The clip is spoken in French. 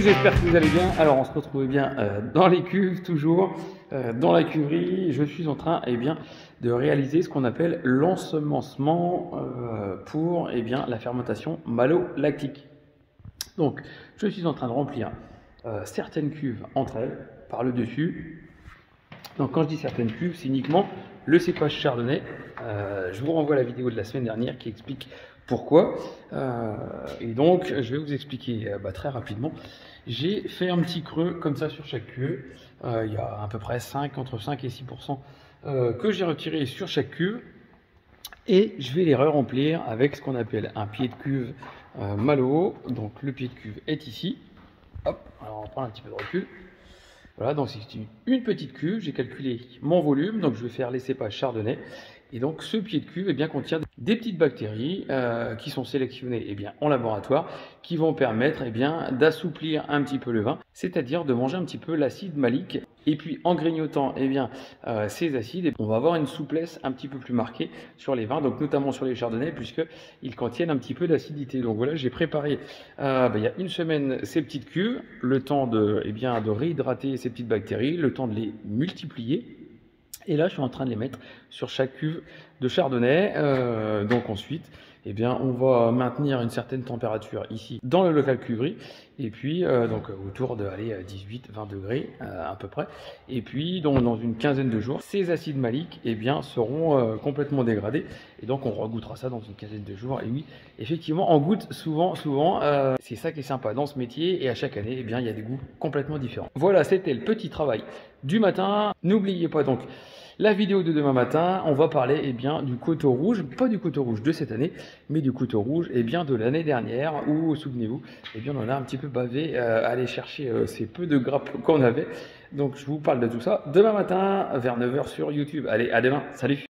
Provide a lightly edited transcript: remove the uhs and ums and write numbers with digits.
j'espère que vous allez bien. Alors on se retrouve bien dans les cuves, toujours dans la cuverie. Je suis en train de réaliser ce qu'on appelle l'ensemencement pour la fermentation malolactique. Donc je suis en train de remplir certaines cuves entre elles par le dessus. Donc quand je dis certaines cuves, c'est uniquement le cépage chardonnay. Je vous renvoie à la vidéo de la semaine dernière qui explique pourquoi. Et donc je vais vous expliquer très rapidement. J'ai fait un petit creux comme ça sur chaque cuve. Il y a à peu près entre 5 et 6% que j'ai retiré sur chaque cuve. Et je vais les remplir avec ce qu'on appelle un pied de cuve malo. Donc le pied de cuve est ici. Hop, alors on prend un petit peu de recul. Voilà, donc c'est une petite cuve, j'ai calculé mon volume, donc je vais faire les cépages chardonnay. Et donc ce pied de cuve contient des petites bactéries qui sont sélectionnées en laboratoire, qui vont permettre d'assouplir un petit peu le vin, c'est-à-dire de manger un petit peu l'acide malique. Et puis en grignotant ces acides, on va avoir une souplesse un petit peu plus marquée sur les vins, donc notamment sur les chardonnays, puisqu'ils contiennent un petit peu d'acidité. Donc voilà, j'ai préparé il y a une semaine ces petites cuves, le temps de réhydrater ces petites bactéries, le temps de les multiplier. Et là, je suis en train de les mettre sur chaque cuve de chardonnay. Donc ensuite, on va maintenir une certaine température ici dans le local cuverie. Et puis, autour de 18-20 degrés à peu près. Et puis, dans une quinzaine de jours, ces acides maliques seront complètement dégradés. Et donc, on regoutera ça dans une quinzaine de jours. Et oui, effectivement, on goûte souvent. C'est ça qui est sympa dans ce métier. Et à chaque année, il y a des goûts complètement différents. Voilà, c'était le petit travail du matin. N'oubliez pas donc la vidéo de demain matin, on va parler du coteau rouge, pas du coteau rouge de cette année, mais du coteau rouge de l'année dernière, où, souvenez-vous, on en a un petit peu bavé à aller chercher ces peu de grappes qu'on avait. Donc je vous parle de tout ça demain matin vers 9 h sur YouTube. Allez, à demain, salut!